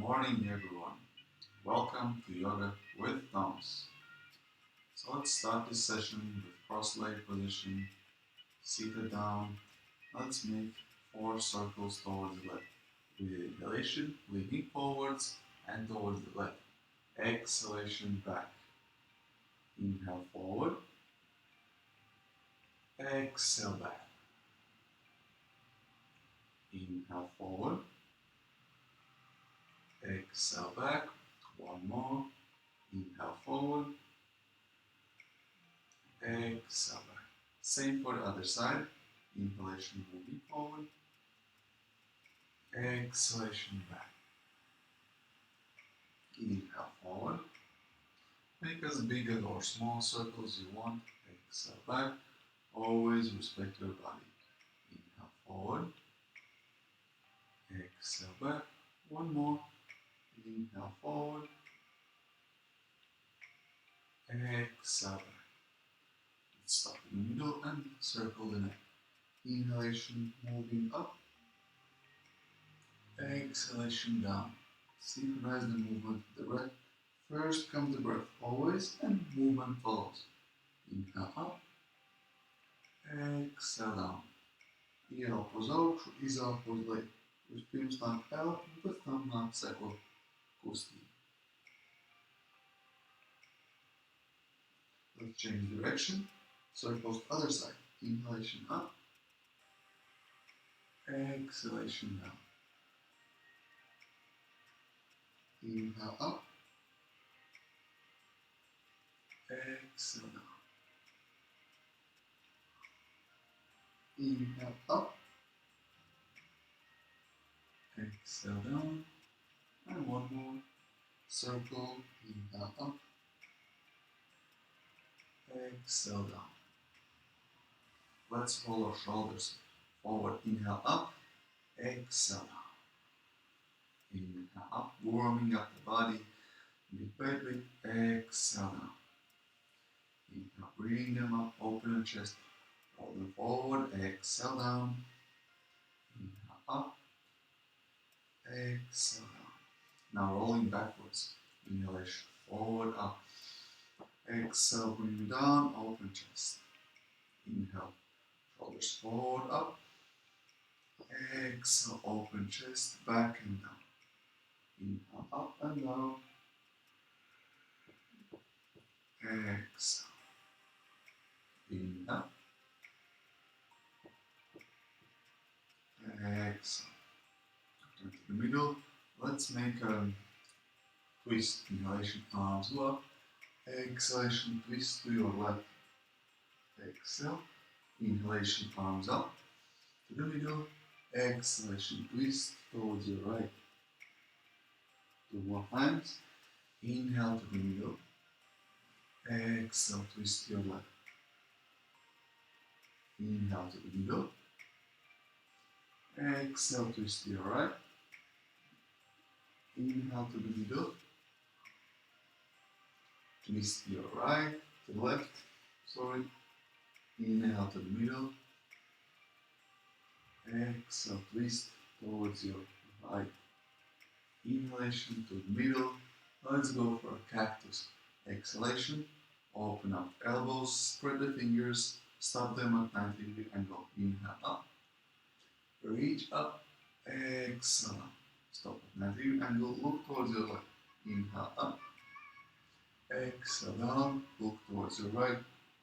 morning, everyone. Welcome to Yoga with Nomads. So let's start this session with cross-legged position, seated down. Let's make 4 circles towards the left. With inhalation, leaning forwards and towards the left. Exhalation back. Inhale forward. Exhale back. Inhale forward. Exhale back. One more. Inhale forward. Exhale back. Same for the other side. Inhalation moving forward. Exhalation back. Inhale forward. Make as big or small circles you want. Exhale back. Always respect your body. Inhale forward. Exhale back. One more. Inhale forward. Exhale back. Let's stop in the middle and circle the neck. Inhalation moving up. Exhalation down. Synchronize the movement with the breath. First comes the breath always and movement follows. Inhale up. Exhale down. Iel pozor, iza pozlej. Vispirms nāk elpa, un pēc tam nāk seko kustība. Let's change direction. Circles to other side. Inhalation up. Exhalation down. Inhale up. Exhale down. Inhale up. Exhale down. And one more. Circle. Inhale up. Exhale down. Let's roll our shoulders forward. Inhale up. Exhale down. Inhale up. Warming up the body. Big belly. Exhale down. Inhale. Bring them up. Open the chest. Roll them forward. Exhale down. Inhale up. Exhale down. Now rolling backwards. Inhalation forward, up. Exhale, bring them down, open chest. Inhale, shoulders forward, up. Exhale, open chest, back and down. Inhale, up and down. Exhale. Inhale. Exhale. Turn to the middle. Let's make a twist. Inhalation, arms go up. Exhalation, twist to your left. Exhale. Inhalation, arms up to the middle. Exhalation, twist towards your right. 2 more times. Inhale to the middle. Exhale, twist to your left. Inhale to the middle. Exhale, twist to your right. Inhale to the middle. Twist to your right, to the left, sorry. Inhale to the middle. Exhale, twist towards your right. Inhalation to the middle. Let's go for a cactus. Exhalation, open up elbows, spread the fingers, stop them at 90-degree angle. Inhale up, reach up, exhale up. Stop at 90-degree angle, look towards your left. Inhale up. Exhale down, look towards your right.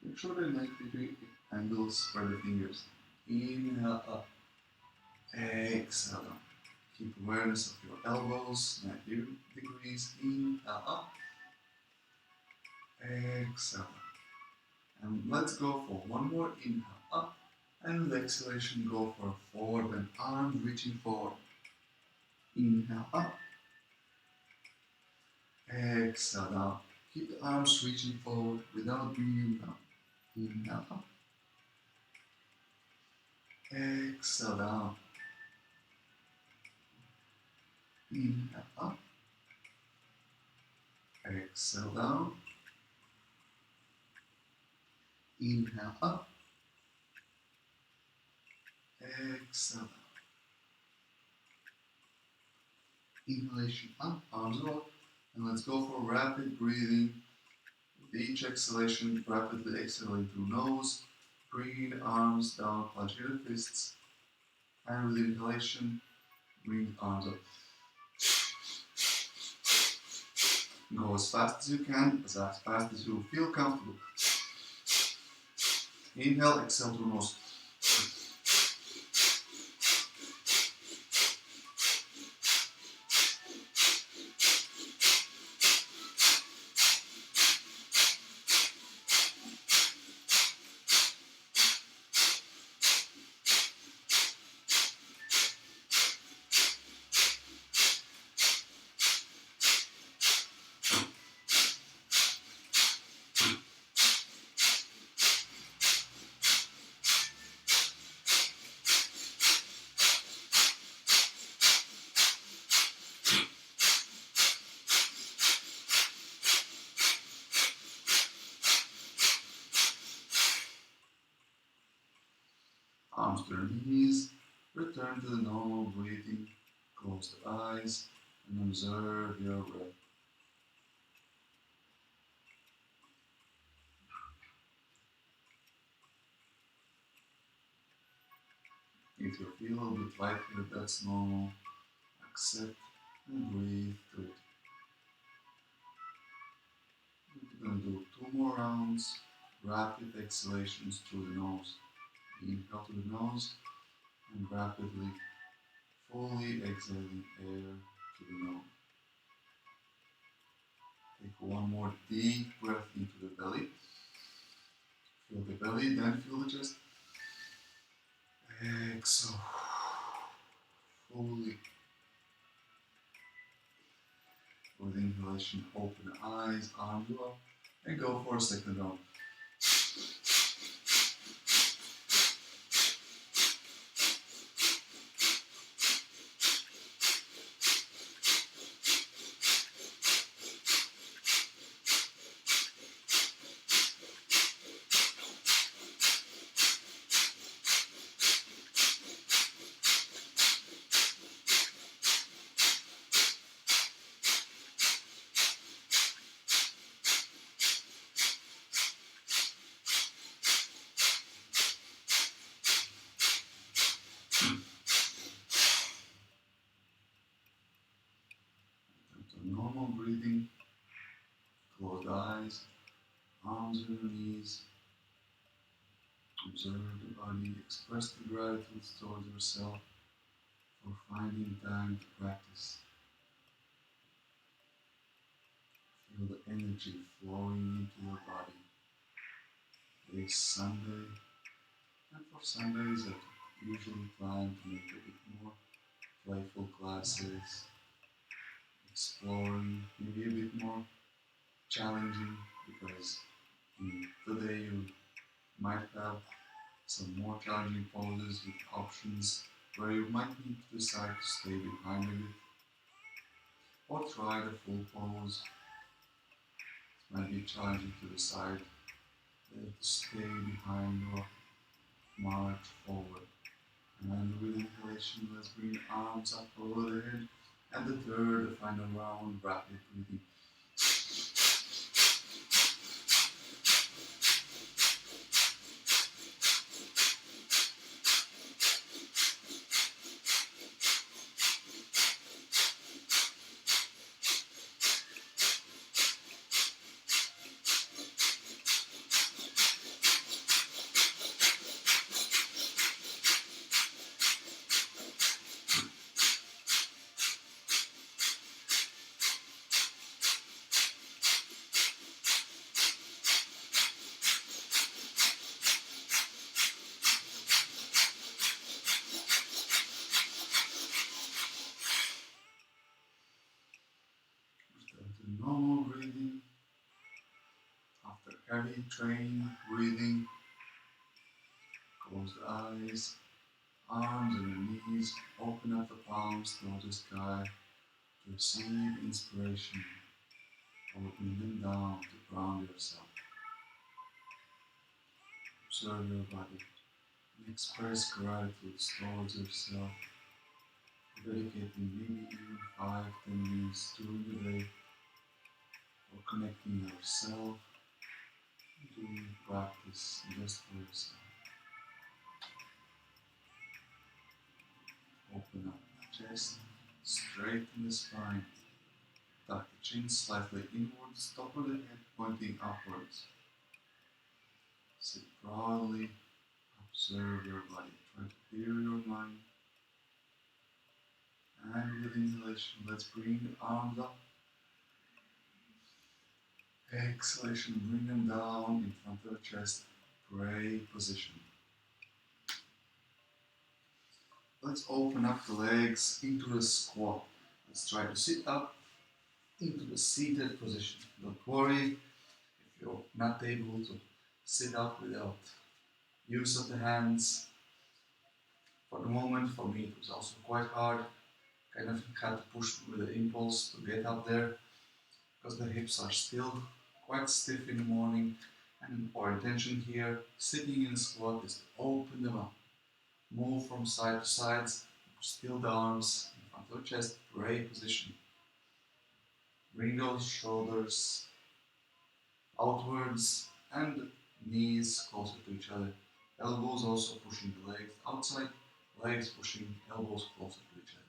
Make sure the 90-degree angle, spread the fingers. Inhale up. Exhale down. Keep awareness of your elbows, 90 degrees. Inhale up. Exhale down. And let's go for one more. Inhale up. And with exhalation, go for a forward bend. Arms reaching forward. Inhale up. Exhale down. Keep the arms reaching forward without bringing them down. Inhale up. Exhale down. Inhale up. Exhale down. Inhale up. Exhale down. Inhalation up, arms up, and let's go for rapid breathing. With each exhalation, rapidly exhaling through nose, bring the arms down, plunging the fists, and with inhalation, bring the arms up. Go as fast as you can, as fast as you feel comfortable. Inhale, exhale through nose. Arms to the knees, return to the normal breathing, close the eyes and observe your breath. If you feel a bit lighter, that's normal. Accept and breathe through it. We're going to do 2 more rounds, rapid exhalations through the nose. Inhale through the nose and rapidly, fully exhaling air to the nose. Take 1 more deep breath into the belly. Feel the belly, then feel the chest. Exhale. Fully. With inhalation, open the eyes, arms up, and go for a second round. Normal breathing, close the eyes, arms on your knees, observe the body, express the gratitude towards yourself for finding time to practice. Feel the energy flowing into your body. Today's Sunday, and for Sundays I usually plan to make a bit more playful classes, exploring, maybe a bit more challenging, because today you might have some more challenging poses with options where you might need to decide to stay behind a bit or try the full pose. It might be challenging to decide whether to stay behind or march forward. And with inhalation, let's bring the arms up over the head. And the third, the final round, rapid breathing. Normal breathing. After heavy training, breathing, close the eyes, arms and the knees, open up the palms towards the sky to receive inspiration, opening them down to ground yourself. Observe your body and express gratitude towards yourself, dedicating maybe even 5 moments during the day for connecting yourself to practice just for yourself. Open up the chest, straighten the spine, tuck the chin slightly inwards, top of the head pointing upwards. Sit proudly, observe your body, try to clear your mind. And with inhalation, let's bring the arms up. Exhalation, bring them down in front of the chest, pray position. Let's open up the legs into the squat. Let's try to sit up into the seated position. Don't worry if you're not able to sit up without use of the hands. For the moment, for me, it was also quite hard. Kind of had to push with the impulse to get up there because the hips are still quite stiff in the morning. And our intention here, sitting in a squat, is to open them up. Move from side to sides, still the arms in front of the chest, pray position. Bring those shoulders outwards and knees closer to each other. Elbows also pushing the legs outside, legs pushing elbows closer to each other.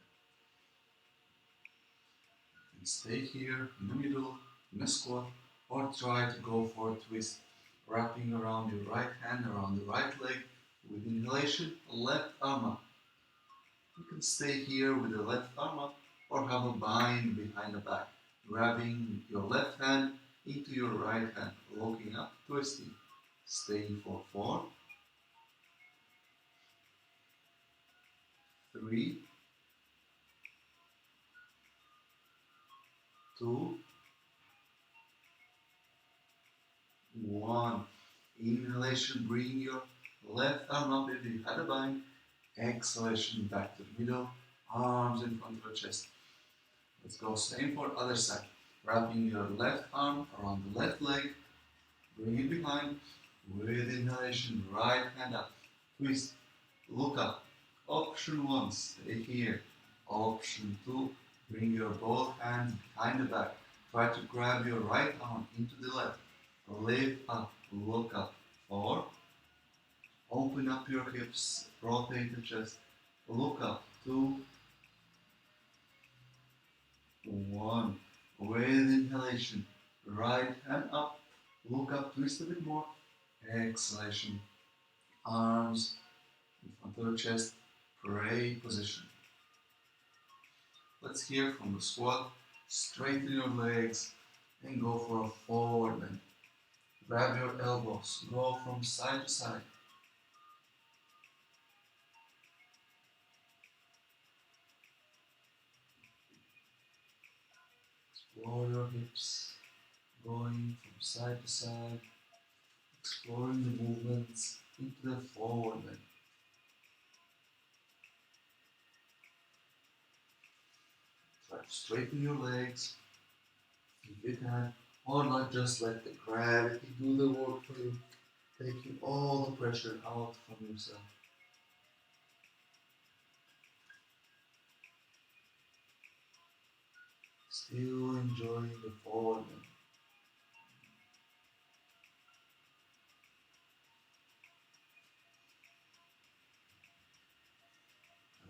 And stay here in the middle, in a squat, or try to go for a twist, wrapping around your right hand around the right leg. With inhalation, left arm up. You can stay here with the left arm up or have a bind behind the back, grabbing your left hand into your right hand, looking up, twisting. Staying for 4, 3, 2, 1. Inhalation, bring your left arm up if you had a bind. Exhalation, back to the middle, arms in front of the chest. Let's go same for other side. Wrapping your left arm around the left leg, bring it behind. With inhalation, right hand up, twist, look up. Option 1, stay here. Option 2, bring your both hands behind the back. Try to grab your right arm into the left. Lift up, look up. 4, open up your hips, rotate the chest, look up. 2, 1. With inhalation, right hand up, look up, twist a bit more. Exhalation, arms in front of the chest, pray position. Let's hear from the squat. Straighten your legs and go for a forward bend. Grab your elbows, go from side to side. Explore your hips, going from side to side, exploring the movements into the forward bend. Try to straighten your legs if you can, or not just let the gravity do the work for you, taking all the pressure out from yourself. Still enjoying the forward bend.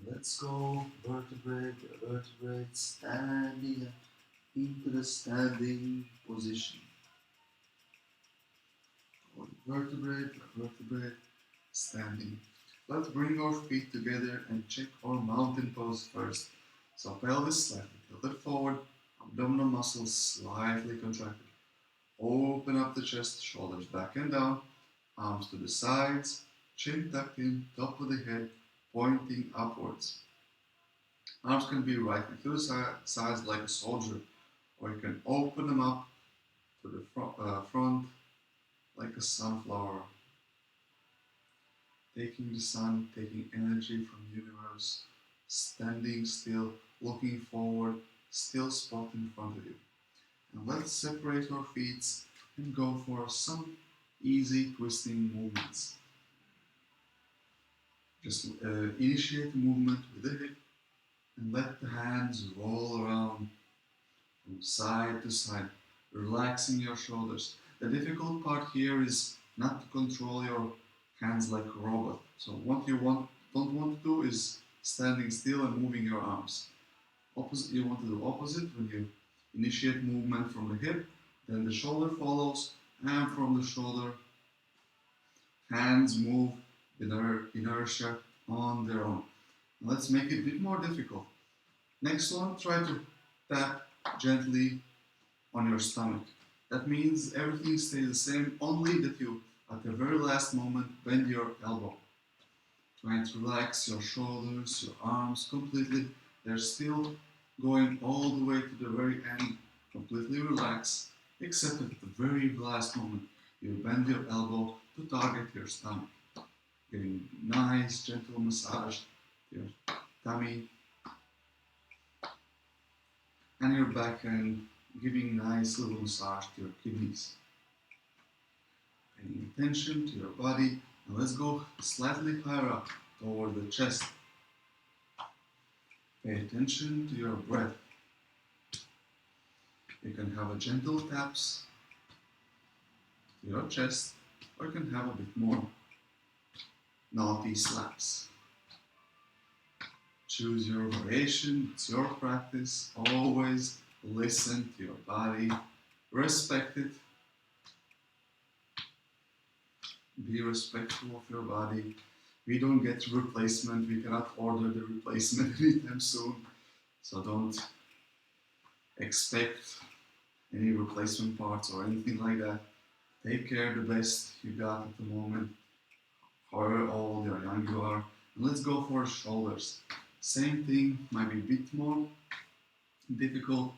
Let's go vertebrae by vertebrae, standing up into the standing position. Going vertebrae by vertebrae, standing. Let's bring our feet together and check our mountain pose first. So pelvis slightly tilted forward, abdominal muscles slightly contracted. Open up the chest, shoulders back and down, arms to the sides, chin tucked in, top of the head, pointing upwards. Arms can be right to the sides like a soldier, or you can open them up to the front like a sunflower. Taking the sun, taking energy from the universe, standing still, looking forward, still spot in front of you. And let's separate our feet and go for some easy twisting movements. Just initiate the movement with the hip and let the hands roll around from side to side, relaxing your shoulders. The difficult part here is not to control your hands like a robot. So what you don't want to do is standing still and moving your arms. Opposite, you want to do opposite. When you initiate movement from the hip, then the shoulder follows, and from the shoulder, hands move inertia on their own. Let's make it a bit more difficult. Next one, try to tap gently on your stomach. That means everything stays the same, only that you, at the very last moment, bend your elbow. Try to relax your shoulders, your arms completely. They're still going all the way to the very end, completely relaxed, except at the very last moment, you bend your elbow to target your stomach. Giving nice, gentle massage to your tummy and your back end, giving nice little massage to your kidneys. Paying attention to your body, and let's go slightly higher up toward the chest. Pay attention to your breath. You can have a gentle taps to your chest, or you can have a bit more naughty slaps. Choose your variation, it's your practice. Always listen to your body, respect it. Be respectful of your body. We don't get replacement, we cannot order the replacement anytime soon. So don't expect any replacement parts or anything like that. Take care the best you got at the moment, however old or young you are. And let's go for shoulders. Same thing, might be a bit more difficult.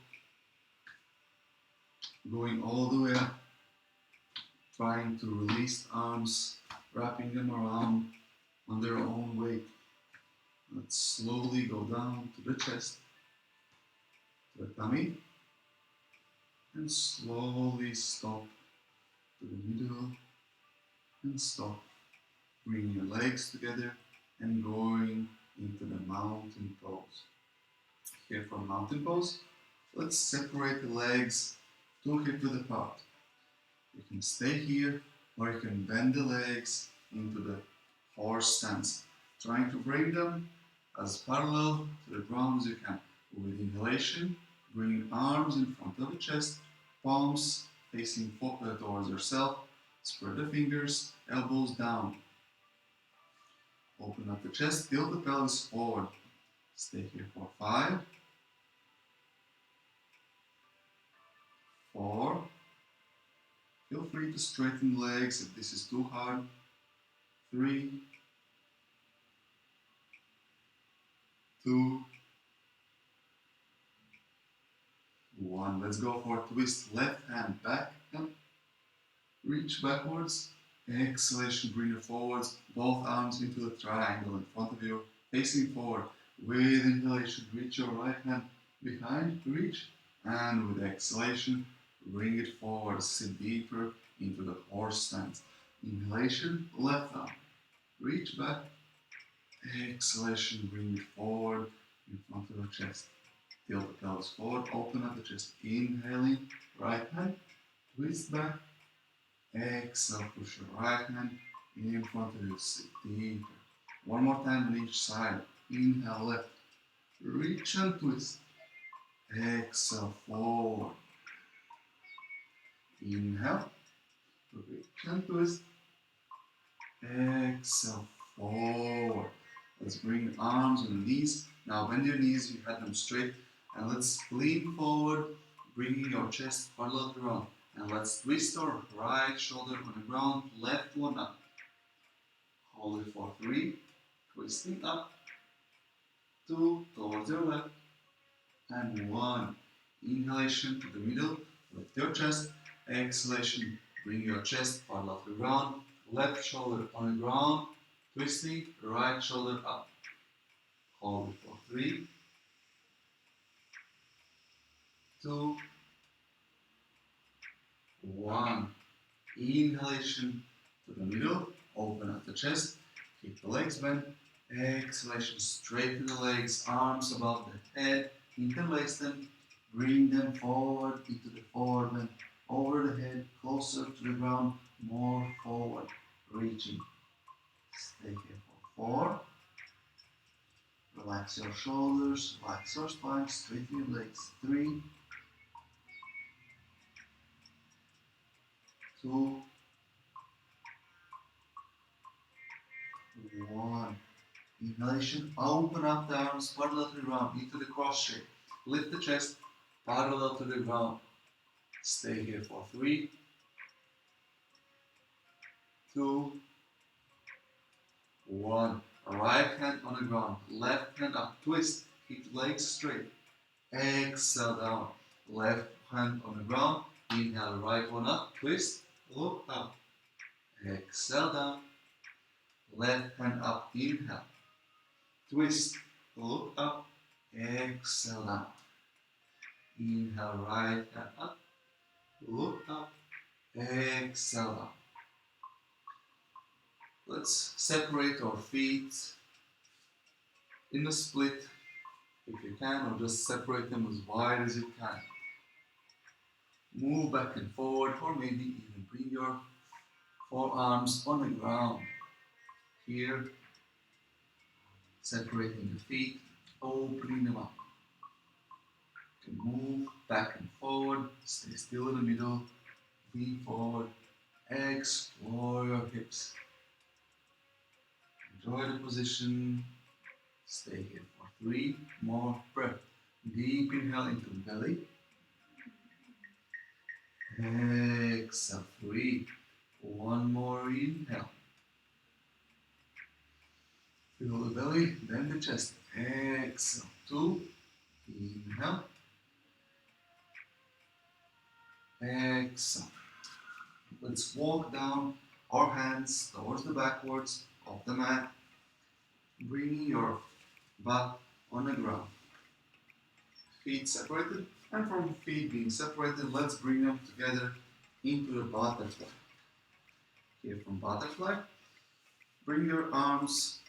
Going all the way up, trying to release arms, wrapping them around on their own weight. Let's slowly go down to the chest, to the tummy, and slowly stop to the middle and stop. Bring your legs together and going into the mountain pose. Here for mountain pose, let's separate the legs 2 hip width apart. You can stay here, or you can bend the legs into the horse stance, trying to bring them as parallel to the ground as you can. With inhalation, bring arms in front of the chest, palms facing towards yourself, spread the fingers, elbows down. Open up the chest, tilt the pelvis forward. Stay here for 5, 4. Feel free to straighten the legs if this is too hard. 3, 2, 1. Let's go for a twist. Left hand back and reach backwards. Exhalation, bring it forwards. Both arms into the triangle in front of you, facing forward. With inhalation, reach your right hand behind, reach. And with exhalation, bring it forward. Sit deeper into the horse stance. Inhalation, left arm. Reach back. Exhalation, bring it forward in front of your chest. Tilt the pelvis forward, open up the chest. Inhaling, right hand, twist back. Exhale, push your right hand in front of you, sit deeper. One more time on each side. Inhale, left, reach and twist. Exhale, forward. Inhale, reach and twist. Exhale, forward. Let's bring arms and knees. Now bend your knees, you had them straight. And let's lean forward, bringing your chest parallel to the ground. And let's twist our right shoulder on the ground, left one up. Hold it for 3, twisting up. 2, towards your left. And 1. Inhalation to the middle, lift your chest. Exhalation, bring your chest parallel to the ground. Left shoulder on the ground, twisting, right shoulder up. Hold it for 3, 2, 1. Inhalation to the middle, open up the chest, keep the legs bent. Exhalation, straighten the legs, arms above the head, interlace them, Bring them forward into the forward bend. Over the head, closer to the ground, more forward. Reaching. Stay here for 4. Relax your shoulders, relax your spine, straighten your legs. 3, 2, 1. Inhalation, open up the arms parallel to the ground into the cross shape. Lift the chest parallel to the ground. Stay here for 3, 2, 1. Right hand on the ground, left hand up, twist, keep legs straight. Exhale down, left hand on the ground, inhale, right one up, twist, look up. Exhale down, left hand up, inhale, twist, look up, exhale down. Inhale, right hand up, look up, exhale down. Let's separate our feet in a split if you can, or just separate them as wide as you can. Move back and forward, or maybe even bring your forearms on the ground. Here, separating the feet, opening them up. You can move back and forward, stay still in the middle, lean forward, explore your hips. Enjoy the position, stay here for 3 more breaths. Deep inhale into the belly. Exhale, 3. 1 more inhale. Fill the belly, then the chest. Exhale, 2. Inhale. Exhale. Let's walk down our hands towards the backwards of the mat, bringing your butt on the ground. Feet separated, and from feet being separated, let's bring them together into the butterfly. Here from butterfly, bring your arms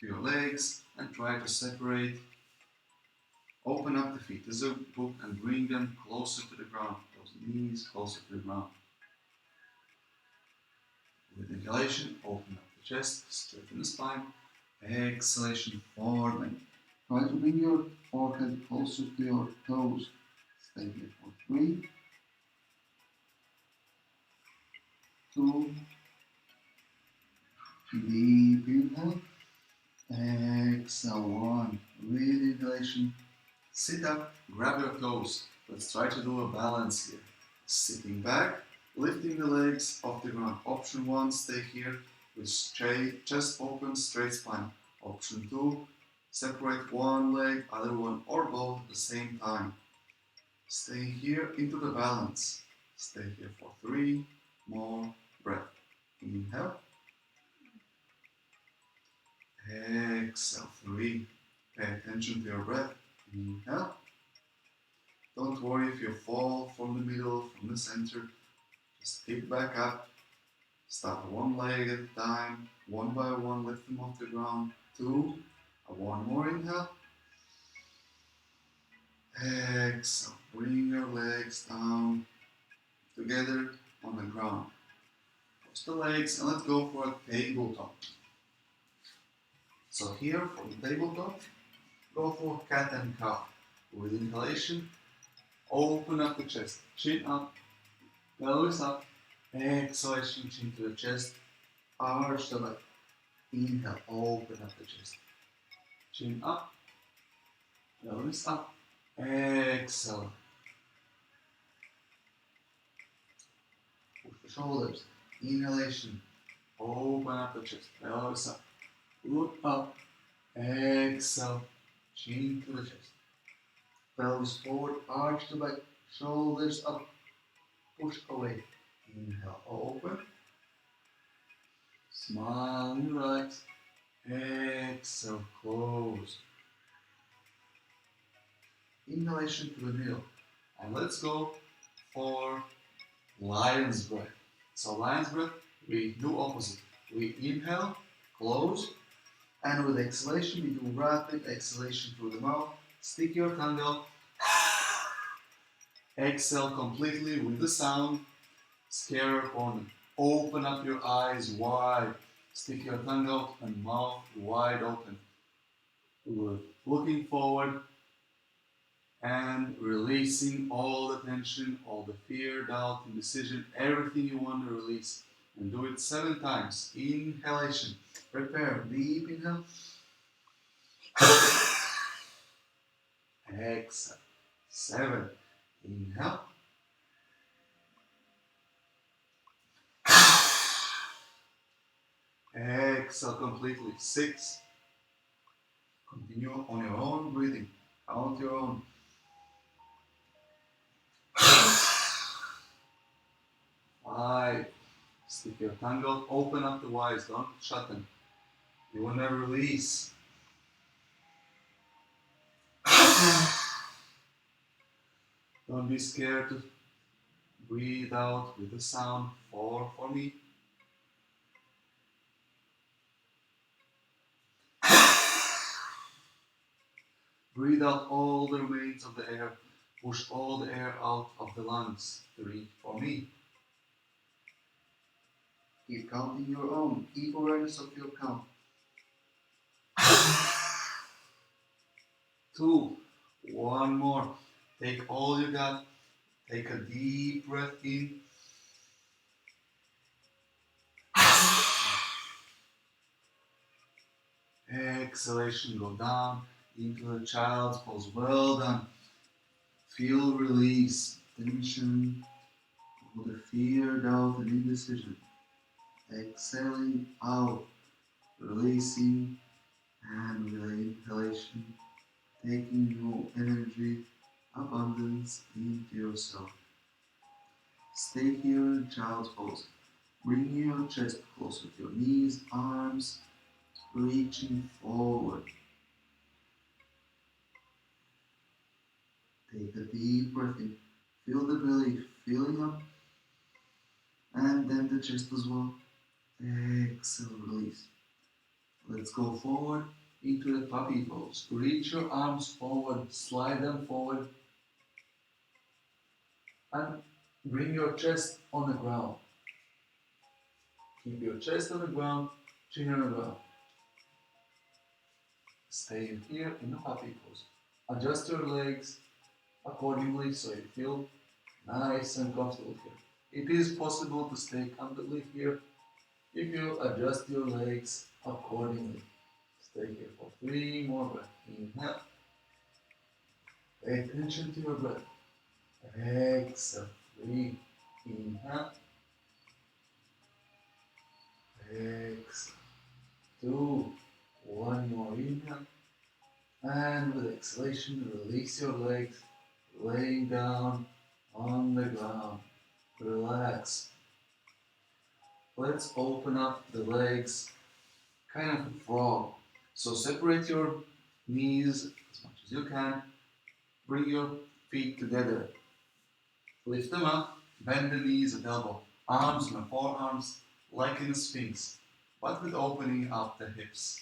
to your legs and try to separate. Open up the feet as a book and bring them closer to the ground. Those knees closer to the ground. With inhalation, open up the chest, straighten the spine. Exhalation, forward bend. Try to bring your forehead closer to your toes. Stay here for 3, 2, deep inhale. Exhale, 1. With inhalation, sit up, grab your toes. Let's try to do a balance here. Sitting back, lifting the legs off the ground. Option 1, stay here with chest open, straight spine. Option 2, separate one leg, other one, or both at the same time. Stay here into the balance. Stay here for 3 more breaths. Inhale. Exhale, 3. Pay attention to your breath. Inhale. Don't worry if you fall from the middle, from the center. Just pick back up. Start one leg at a time. One by one, lift them off the ground. 2. One more inhale. Exhale. Bring your legs down together on the ground. Push the legs and let's go for a tabletop. So here for the tabletop, go for cat and cow. With inhalation, open up the chest, chin up, pelvis up. Exhalation, chin to the chest, arch the back. Inhale, open up the chest, chin up, pelvis up. Exhale. Push the shoulders. Inhalation, open up the chest, pelvis up. Look up. Exhale, chin to the chest. Pelvis forward, arch the back, shoulders up, push away. Inhale, open. Smile and relax. Exhale, close. Inhalation to the middle. And let's go for lion's breath. So lion's breath, we do opposite. We inhale, close, and with exhalation, we do rapid exhalation through the mouth. Stick your tongue out Exhale completely with the sound. Scare opponent. Open up your eyes wide. Stick your tongue out and mouth wide open. Good. Looking forward and releasing all the tension, all the fear, doubt, indecision, everything you want to release. And do it 7 times. Inhalation. Prepare. Deep inhale. Exhale. 7. Inhale. Exhale completely. 6. Continue on your own breathing. Count your own. 5. Stick your tongue out. Open up the eyes. Don't shut them. You want to release. Don't be scared to breathe out with the sound. 4 for me. Breathe out all the remains of the air. Push all the air out of the lungs. 3 for me. Keep counting your own. Keep awareness of your count. 2. 1 more. Take all you got. Take a deep breath in. Exhalation, go down into the child's pose. Well done. Feel release, tension, all the fear, doubt, and indecision. Exhaling out, releasing, and with the inhalation, taking new energy, abundance into yourself. Stay here in child's pose. Bring your chest closer to your knees, arms reaching forward. Take a deep breath in. Feel the belly filling up, and then the chest as well. Exhale, release. Let's go forward into the puppy pose. Reach your arms forward, slide them forward, and bring your chest on the ground. Keep your chest on the ground, chin on the ground. Stay here in the puppy pose. Adjust your legs accordingly so you feel nice and comfortable here. It is possible to stay comfortably here if you adjust your legs accordingly. Stay here for 3 more breaths. Inhale. Pay attention to your breath. Exhale. 3. Inhale. Exhale. 2. 1 more inhale. And with exhalation, release your legs, laying down on the ground. Relax. Let's open up the legs, kind of a frog. So separate your knees as much as you can. Bring your feet together. Lift them up, bend the knees at elbow. Arms on the forearms, like in a sphinx, but with opening up the hips.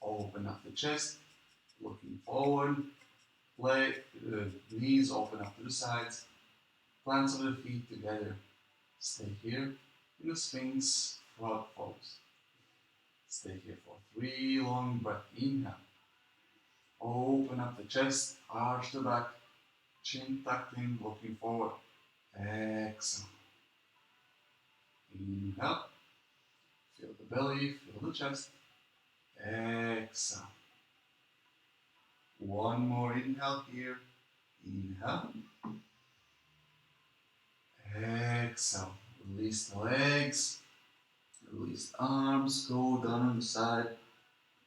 Open up the chest, looking forward. Knees open up to the sides. Plants of the feet together. Stay here in the Sphinx frog pose. Stay here for 3 long breaths. Inhale. Open up the chest, arch the back, chin tucked in, looking forward. Exhale. Inhale. Feel the belly, feel the chest. Exhale. 1 more inhale here. Inhale. Exhale. Release the legs. Release the arms. Go down on the side.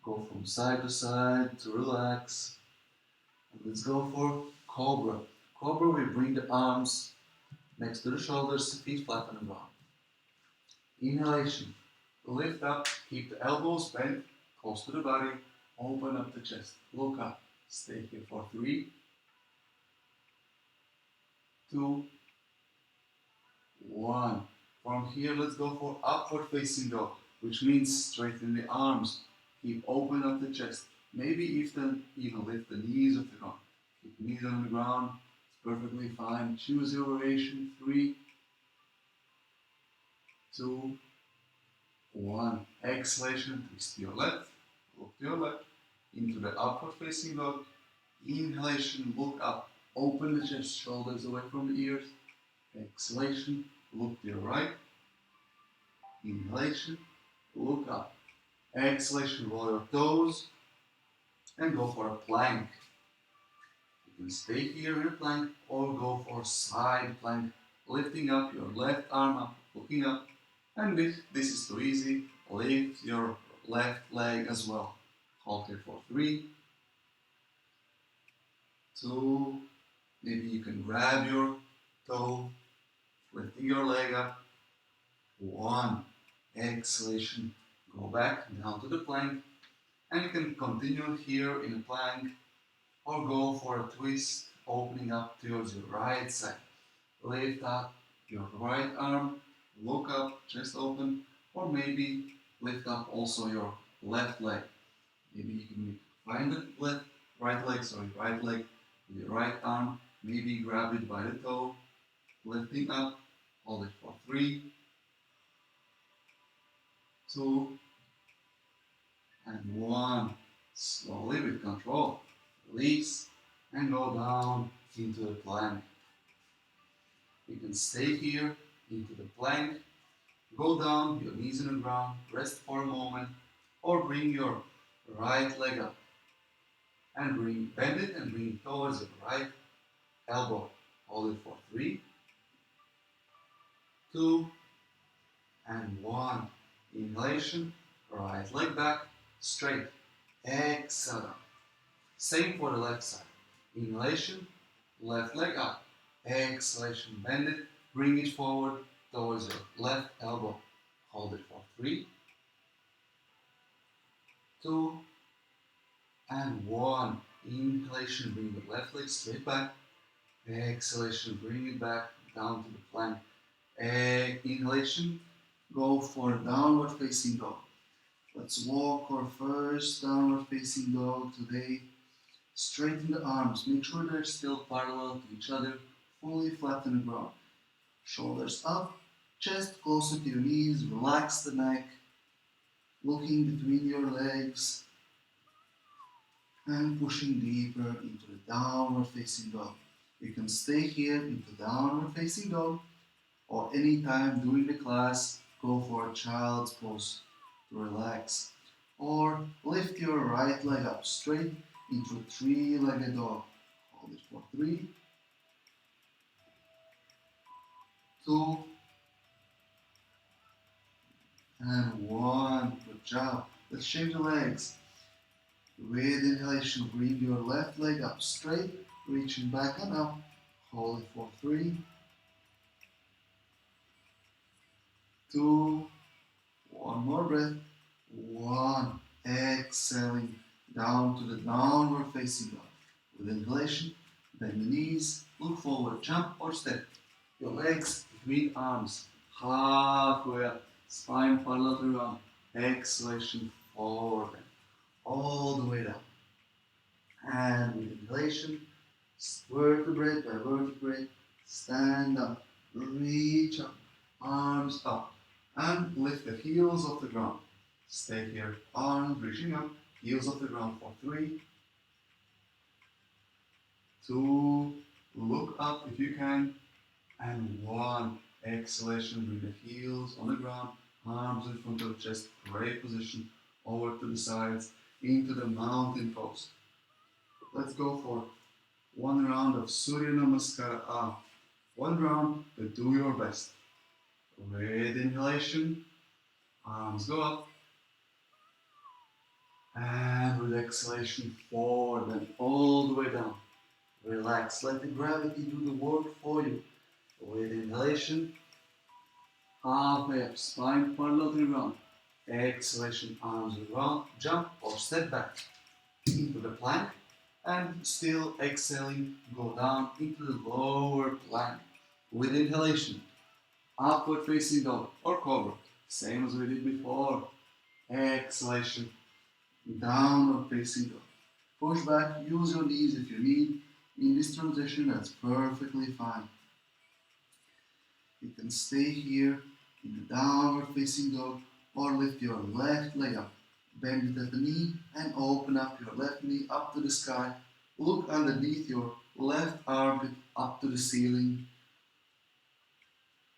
Go from side to side to relax. And let's go for Cobra. Cobra, we bring the arms next to the shoulders, feet flat on the ground. Inhalation. Lift up. Keep the elbows bent, close to the body. Open up the chest. Look up. Stay here for 3, 2, 1. From here, let's go for upward facing dog, which means straighten the arms. Keep open up the chest. Maybe even lift the knees off the ground. Keep knees on the ground. Perfectly fine. Choose your variation. 3, 2, 1. Exhalation, twist to your left, look to your left, into the upward facing dog. Inhalation, look up, open the chest, shoulders away from the ears. Exhalation, look to your right. Inhalation, look up. Exhalation, roll your toes and go for a plank. You can stay here in a plank or go for side plank, lifting up your left arm up, looking up. And if this is too easy, lift your left leg as well. Hold here for 3, 2, maybe you can grab your toe, lifting your leg up. 1. Exhalation, go back down to the plank. And you can continue here in a plank or go for a twist, opening up towards your right side. Lift up your right arm, look up, chest open, or maybe lift up also your left leg. Maybe you can find the right leg with your right arm, maybe grab it by the toe, lifting up, hold it for 3, 2, and 1. Slowly with control, release, and go down into the plank. You can stay here into the plank, go down, your knees on the ground, rest for a moment, or bring your right leg up and bend it and bring it towards your right elbow. Hold it for 3, 2, and 1. Inhalation, right leg back, straight. Exhale. Same for the left side. Inhalation, left leg up. Exhalation, bend it, bring it forward towards your left elbow. Hold it for 3, 2, and 1. Inhalation, bring the left leg straight back. Exhalation, bring it back down to the plank. Inhalation, go for downward facing dog. Let's walk our first downward facing dog today. Straighten the arms, make sure they're still parallel to each other, fully flat on the ground. Shoulders up, chest closer to your knees, relax the neck, looking between your legs, and pushing deeper into the downward facing dog. You can stay here into downward facing dog, or anytime during the class, go for a child's pose to relax. Or lift your right leg up straight into a 3-legged dog. Hold it for 3, 2, and 1. Good job. Let's change the legs. With inhalation, bring your left leg up straight, reaching back and up. Hold it for 3, 2, one more breath. 1. Exhaling down to the downward facing dog. With inhalation, bend the knees, look forward, jump or step. Your legs between arms, halfway up, spine parallel to the ground. Exhalation, forward, all the way down. And with inhalation, vertebrae by vertebrae, stand up, reach up, arms up, and lift the heels off the ground. Stay here, arms reaching up, heels off the ground for 3, 2, look up if you can, and 1. Exhalation, bring the heels on the ground, arms in front of the chest, great position, over to the sides, into the mountain pose. Let's go for one round of Surya Namaskara up. One round, but do your best. With inhalation, arms go up. And with exhalation, forward and all the way down. Relax, let the gravity do the work for you. With inhalation, halfway up, spine parallel to the ground. Exhalation, arms around, jump or step back into the plank. And still exhaling, go down into the lower plank. With inhalation, upward facing dog or cobra, same as we did before. Exhalation, downward facing dog. Push back, use your knees if you need, In this transition, that's perfectly fine. You can stay here in the downward facing dog or lift your left leg up. Bend it at the knee and open up your left knee up to the sky. Look underneath your left armpit up to the ceiling.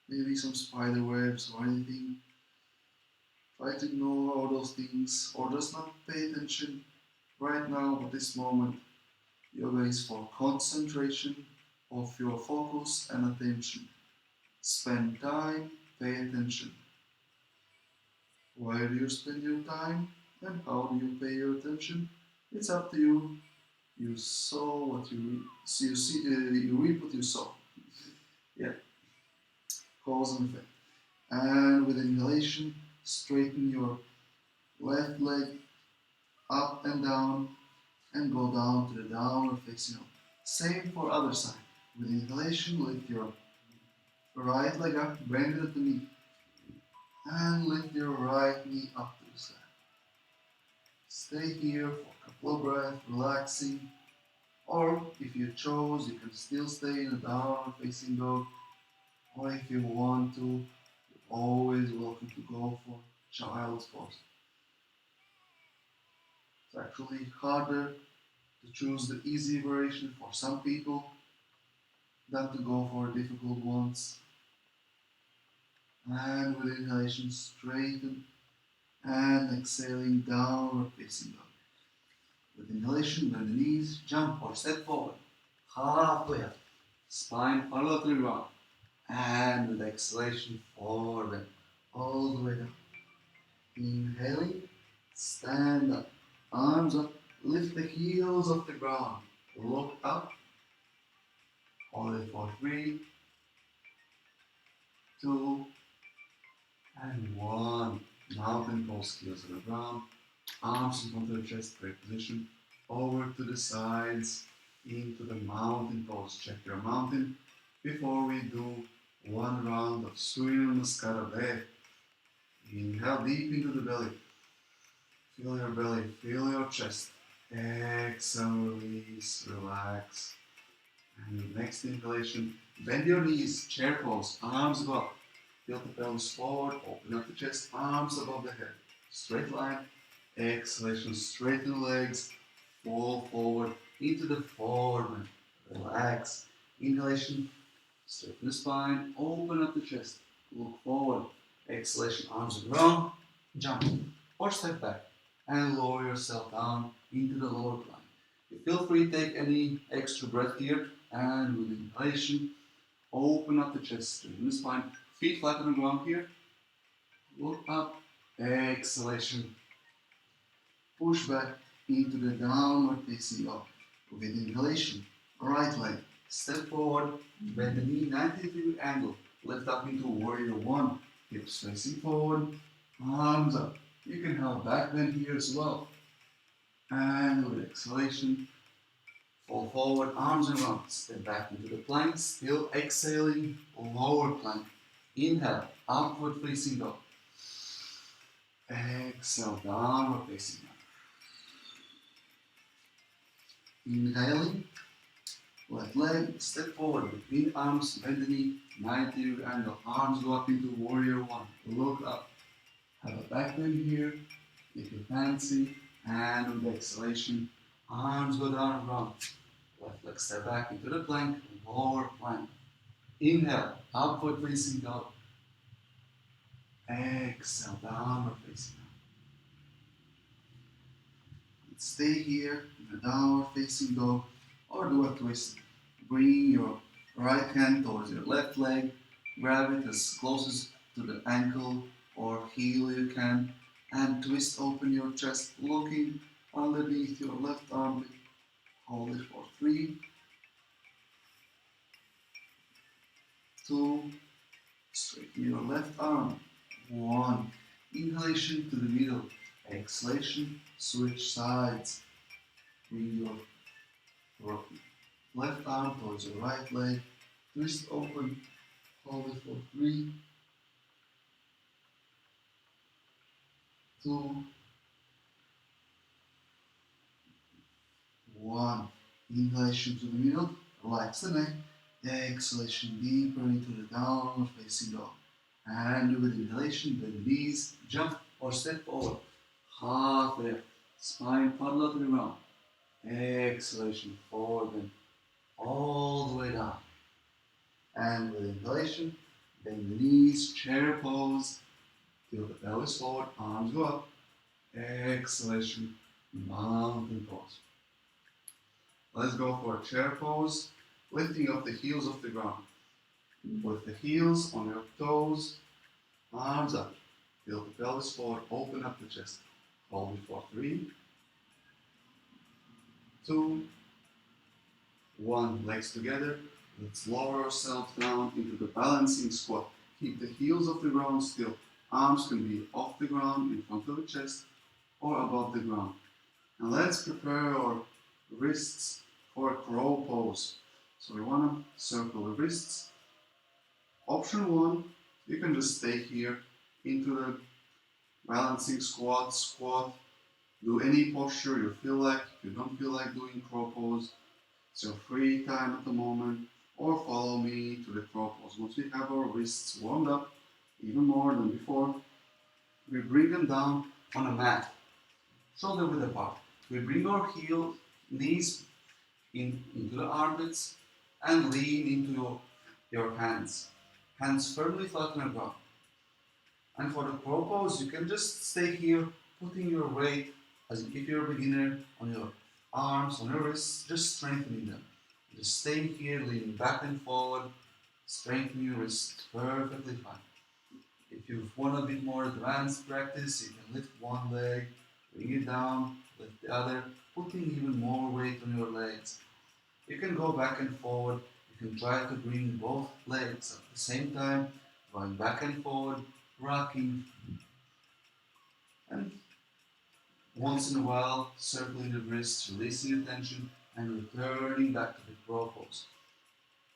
Maybe some spider webs or anything. Try to ignore all those things or just not pay attention right now at this moment. Yoga is for concentration of your focus and attention. Spend time, pay attention. Where do you spend your time and how do you pay your attention? It's up to you. You sow what you reap what you sow. Yeah, cause and effect. And with inhalation, straighten your left leg up and go down to the downward facing dog. Same for other side. With inhalation, lift your right leg up, bend it at the knee, and lift your right knee up to the side. Stay here for a couple of breaths, relaxing. Or if you chose, you can still stay in a downward facing dog. Or if you want to, you're always welcome to go for child's pose. It's actually harder to choose the easy variation for some people than to go for difficult ones. And with inhalation, straighten and exhaling, downward facing dog. With inhalation, bend the knees, jump or step forward, halfway up, spine parallel to the ground. And with exhalation, forward, all the way down. Inhaling, stand up, arms up, lift the heels off the ground, look up, hold it for 3, 2, and 1. Mountain pose, heels on the ground, arms in front of the chest, great position, over to the sides, into the mountain pose. Check your mountain before we do one round of Surya Namaskara there. Inhale deep into the belly. Feel your belly, feel your chest. Exhale, release, relax. And with next inhalation, bend your knees, chair pose, arms go up. Tilt the pelvis forward, open up the chest, arms above the head. Straight line. Exhalation, straighten the legs, fall forward into the forward bend. Relax. Inhalation, straighten the spine, open up the chest, look forward. Exhalation, arms on the ground, jump or step back and lower yourself down into the lower plank. You feel free to take any extra breath here, and with inhalation, open up the chest, straighten the spine, feet flat on the ground here, look up, exhalation, push back into the downward facing dog. With inhalation, right leg, step forward, bend the knee 90-degree angle, lift up into warrior 1, hips facing forward, arms up. You can have back bend here as well. And with exhalation, fall forward, arms around, step back into the plank, still exhaling, lower plank. Inhale, upward facing dog. Exhale, downward facing dog. Inhaling, left leg, step forward, between arms, bend the knee, 90-degree angle, arms go up into warrior 1, look up. Have a back bend here, if you fancy, and with exhalation, arms go down and round. Left leg step back into the plank, lower plank. Inhale, upward facing dog. Exhale, downward facing dog. And stay here in the downward facing dog or do a twist. Bring your right hand towards your left leg, grab it as close as to the ankle or heel you can, and twist open your chest, looking underneath your left armpit. Hold it for 3, 2, straighten your left arm, 1. Inhalation to the middle, exhalation, switch sides. Bring your left arm towards your right leg, twist open, hold it for 3, 2, 1. Inhalation to the middle, relax the neck. Exhalation deeper into the downward facing dog. And with inhalation, bend the knees, jump or step forward. Halfway up. Spine parallel to the ground. Exhalation, forward bend. All the way down. And with inhalation, bend the knees, chair pose. Feel the pelvis forward, arms go up. Exhalation, mountain pose. Let's go for a chair pose, lifting up the heels off the ground. With the heels on your toes, arms up. Feel the pelvis forward, open up the chest. Hold it for 3, 2, 1. Legs together. Let's lower ourselves down into the balancing squat. Keep the heels off the ground still. Arms can be off the ground in front of the chest or above the ground. And let's prepare our wrists for a crow pose. So we want to circle the wrists. Option 1, you can just stay here into the balancing squat. Do any posture you feel like. If you don't feel like doing crow pose, it's your free time at the moment. Or follow me to the crow pose. Once we have our wrists warmed up, even more than before, we bring them down on a mat, shoulder width apart. We bring our knees into the armpits and lean into your hands. Hands firmly flat on the ground. And for the crow pose, you can just stay here, putting your weight, as if you're a beginner, on your arms, on your wrists, just strengthening them. Just staying here, leaning back and forward, strengthening your wrists, perfectly fine. If you want a bit more advanced practice, you can lift one leg, bring it down, lift the other, putting even more weight on your legs. You can go back and forward. You can try to bring both legs at the same time, going back and forward, rocking, and once in a while, circling the wrists, releasing your tension, and returning back to the crow pose.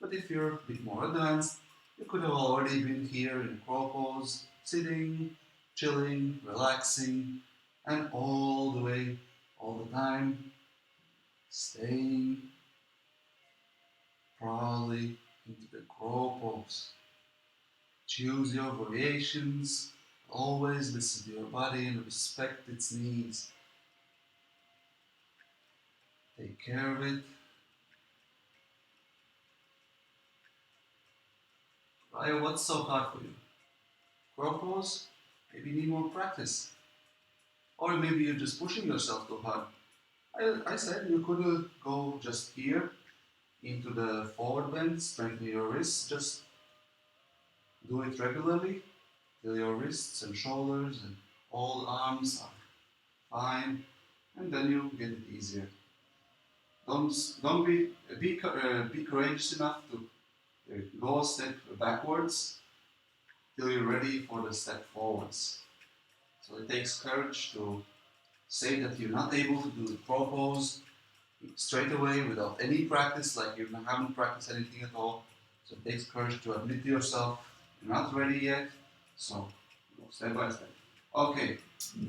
But if you're a bit more advanced, you could have already been here in crow pose, sitting, chilling, relaxing, and all the way, all the time, staying proudly into the crow pose. Choose your variations. Always listen to your body and respect its needs. Take care of it. Raya, what's so hard for you? Crow pose? Maybe you need more practice. Or maybe you're just pushing yourself too hard. I said you could go just here into the forward bend, strengthen your wrists, just do it regularly till your wrists and shoulders and all arms are fine, and then you get it easier. Don't be courageous enough to go a step backwards till you're ready for the step forwards. So it takes courage to say that you're not able to do the crow pose straight away without any practice, like you haven't practiced anything at all. So it takes courage to admit to yourself you're not ready yet. So go step by step. Okay,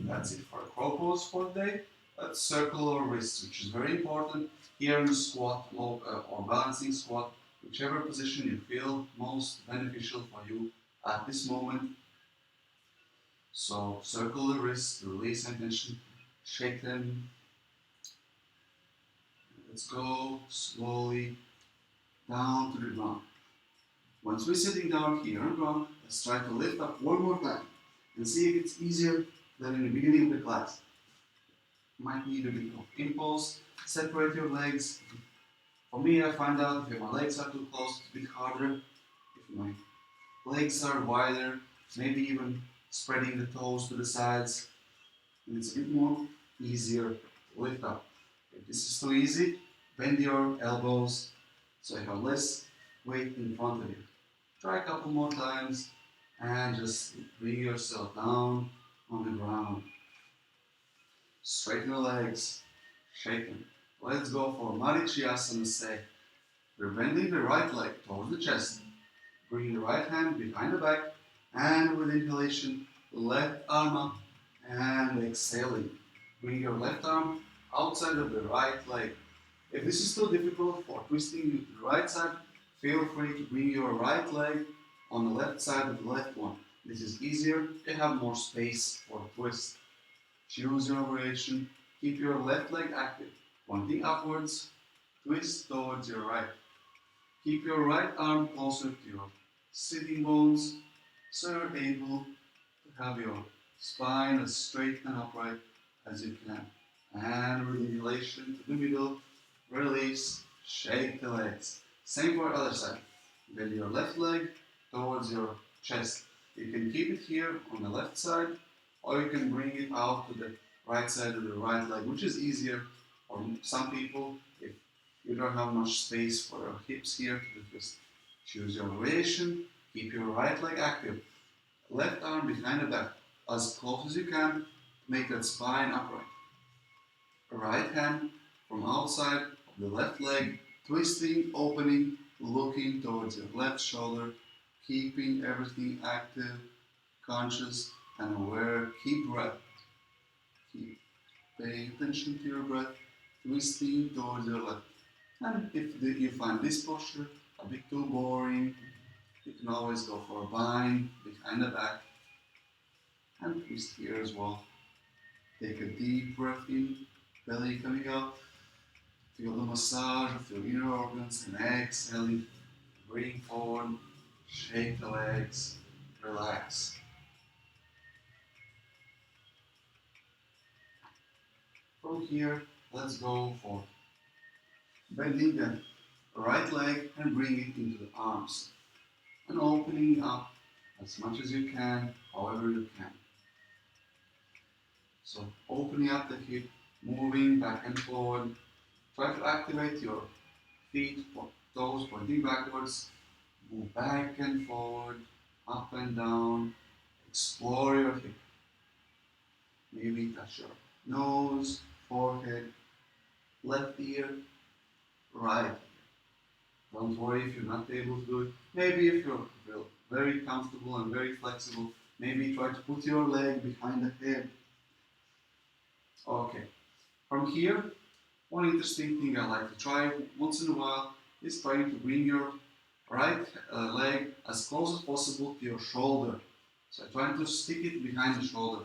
that's it for the crow pose for today. Let's circle our wrists, which is very important here in the squat or balancing squat, whichever position you feel most beneficial for you at this moment. So circle the wrists, release any tension, shake them. Let's go slowly down to the ground. Once we're sitting down here on the ground, let's try to lift up one more time and see if it's easier than in the beginning of the class. Might need a bit of impulse. Separate your legs. For me, I find out if my legs are too close, it's a bit harder. If my legs are wider, maybe even spreading the toes to the sides, and it's a bit more easier to lift up. If this is too easy, bend your elbows so you have less weight in front of you. Try a couple more times and just bring yourself down on the ground. Straighten the legs, shake them. Let's go for Vinyasa. Say, we're bending the right leg towards the chest. Bring the right hand behind the back, and with inhalation, left arm up, and exhaling. Bring your left arm outside of the right leg. If this is too difficult for twisting to the right side, feel free to bring your right leg on the left side of the left one. This is easier, you have more space for a twist. Choose your variation, keep your left leg active, pointing upwards, twist towards your right. Keep your right arm closer to your sitting bones so you're able to have your spine as straight and upright as you can. And with inhalation to the middle, release, shake the legs. Same for the other side. Bend your left leg towards your chest. You can keep it here on the left side, or you can bring it out to the right side of the right leg, which is easier for some people if you don't have much space for your hips here to twist. Choose your variation, keep your right leg active. Left arm behind the back, as close as you can to make that spine upright. Right hand from outside of the left leg, twisting, opening, looking towards your left shoulder, keeping everything active, conscious and aware. Keep breath. Keep paying attention to your breath, twisting towards your left. And if you find this posture a bit too boring, you can always go for a bind behind the back and twist here as well. Take a deep breath in, belly coming up. Feel the massage of your inner organs and exhaling. Bring forward, shake the legs, relax. From here, let's go for bending the right leg and bring it into the arms. And opening up as much as you can, however you can. So opening up the hip, moving back and forward. Try to activate your feet, toes pointing backwards. Move back and forward, up and down. Explore your hip. Maybe touch your nose, forehead, left ear, right ear. Don't worry if you're not able to do it. Maybe if you're very comfortable and very flexible, maybe try to put your leg behind the head. Okay. From here, one interesting thing I like to try once in a while is trying to bring your right leg as close as possible to your shoulder. So trying to stick it behind the shoulder.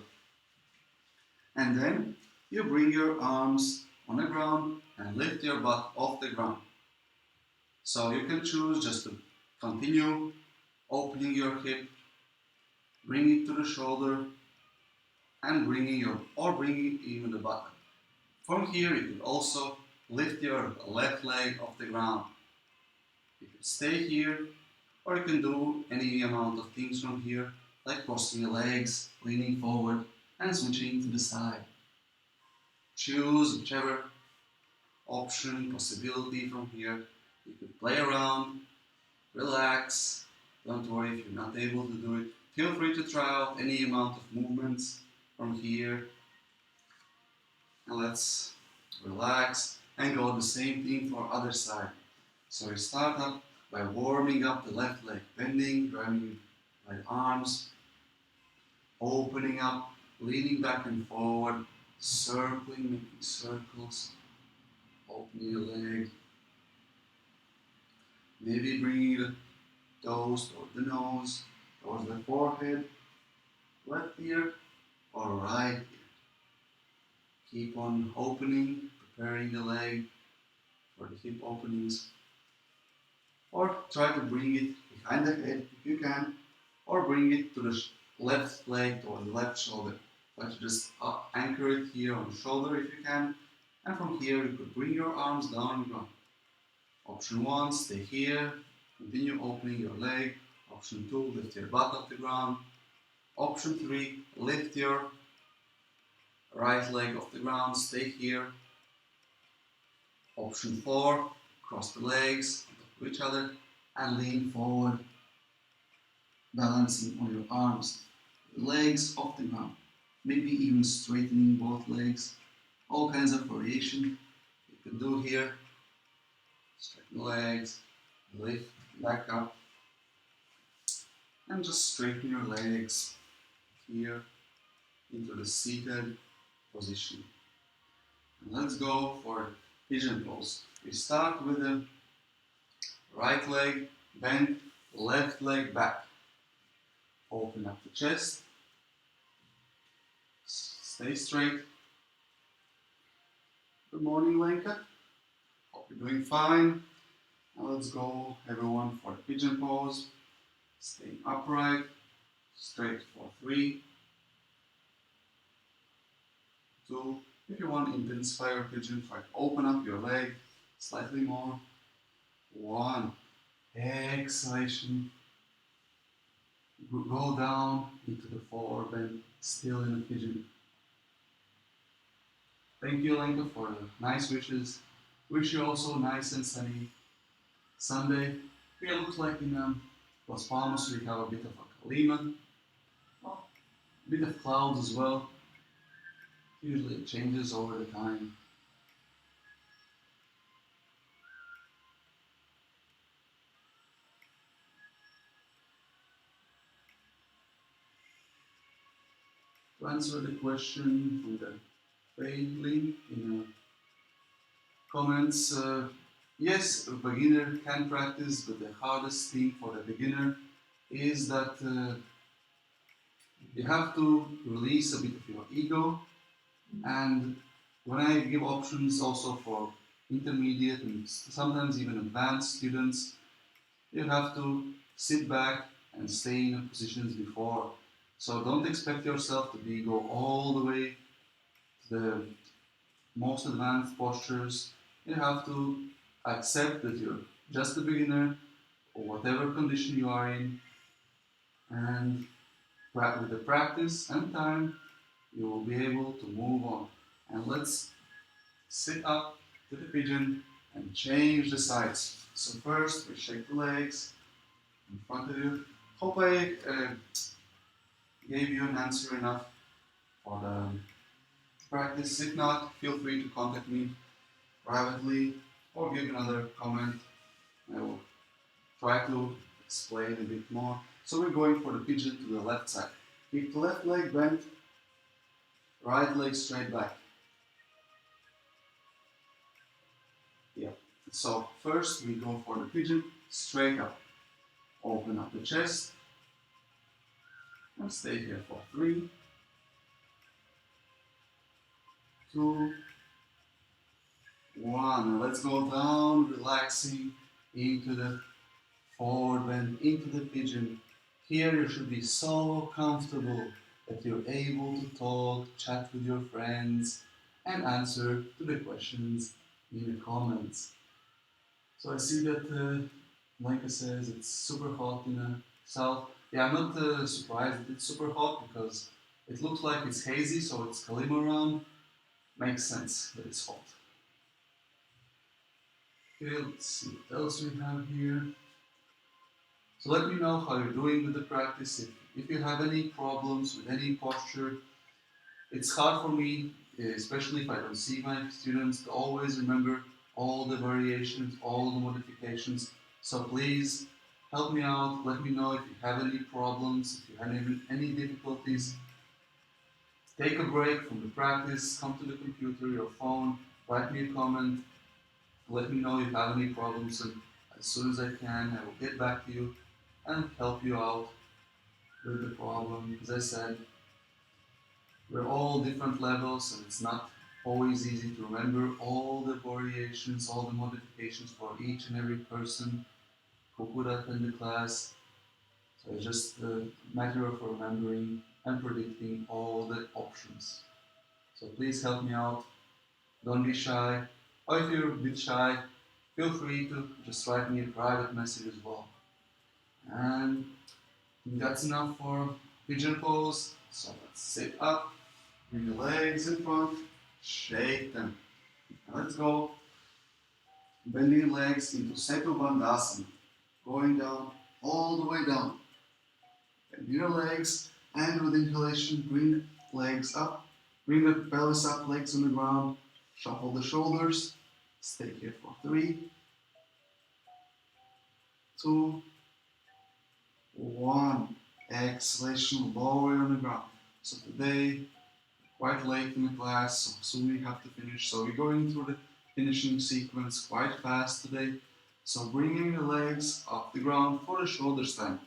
And then you bring your arms on the ground and lift your butt off the ground. So you can choose just to continue opening your hip, bring it to the shoulder, and bringing even the butt. From here you can also lift your left leg off the ground. You can stay here, or you can do any amount of things from here, like crossing your legs, leaning forward, and switching to the side. Choose whichever option, possibility from here. You can play around, relax. Don't worry if you're not able to do it. Feel free to try out any amount of movements from here. And let's relax and go the same thing for other side. So we start up by warming up the left leg, bending, driving right arms, opening up, leaning back and forward, circling, making circles, opening your leg, maybe bringing the toes toward the nose, towards the forehead, left ear or right ear. Keep on opening, preparing the leg for the hip openings, or try to bring it behind the head if you can, or bring it to the left leg or the left shoulder. Try to just anchor it here on the shoulder if you can, and from here you could bring your arms down on the ground. Option 1, stay here, continue opening your leg. Option 2, lift your butt off the ground. Option 3, lift your right leg off the ground, stay here. Option 4, cross the legs on top of each other and lean forward, balancing on your arms, legs off the ground, maybe even straightening both legs. All kinds of variation you can do here. Straighten the legs, lift back up, and just straighten your legs here into the seated position. And let's go for pigeon pose. We start with the right leg bent, left leg back. Open up the chest, stay straight. Good morning, Lenka. Hope you're doing fine. Now let's go, everyone, for the pigeon pose. Staying upright, straight for 3, 2. If you want to intensify your pigeon, try to open up your leg slightly more. 1. Exhalation. Go down into the forward bend, still in a pigeon. Thank you, Lenka, for the nice wishes. Wish you also nice and sunny Sunday. Here looks like in Las Palmas we have a bit of a calima, a bit of clouds as well. Usually it changes over the time. To answer the question from the failing in comments, yes, a beginner can practice, but the hardest thing for the beginner is that you have to release a bit of your ego. And when I give options also for intermediate and sometimes even advanced students, you have to sit back and stay in the positions before. So don't expect yourself to go all the way to the most advanced postures. You have to accept that you're just a beginner or whatever condition you are in, and with the practice and time, you will be able to move on. And let's sit up to the pigeon and change the sides. So first we shake the legs in front of you. Hope I gave you an answer enough for the practice. If not, feel free to contact me privately or give another comment. I will try to explain a bit more. So we're going for the pigeon to the left side. Keep the left leg bent, right leg straight back. Yeah. So first we go for the pigeon straight up. Open up the chest and stay here for 3, 2, 1. And let's go down, relaxing into the forward bend, into the pigeon. Here you should be so comfortable that you're able to talk, chat with your friends, and answer to the questions in the comments. So I see that Lenka says it's super hot in the south. Yeah, I'm not surprised that it's super hot because it looks like it's hazy, so it's kalima around. Makes sense that it's hot. Okay, let's see what else we have here. So let me know how you're doing with the practice. If you have any problems with any posture, it's hard for me, especially if I don't see my students, to always remember all the variations, all the modifications. So please help me out. Let me know if you have any problems, if you have any difficulties. Take a break from the practice, come to the computer, your phone, write me a comment, let me know if you have any problems, and as soon as I can, I will get back to you and help you out with the problem. As I said, we're all different levels, and it's not always easy to remember all the variations, all the modifications for each and every person who would attend the class. So it's just a matter of remembering and predicting all the options. So please help me out. Don't be shy. Or if you're a bit shy, feel free to just write me a private message as well. And that's enough for pigeon pose. So let's sit up, bring the legs in front, shake them. Now let's go. Bending legs into Setu Bandhasana. Going down, all the way down. Bend your legs, and with inhalation, bring legs up. Bring the pelvis up, legs on the ground. Shuffle the shoulders. Stay here for 3, 2, 1. Exhalation, lower on the ground. So today, quite late in the class, so soon we have to finish. So we're going through the finishing sequence quite fast today. So bringing the legs off the ground for the shoulder stand.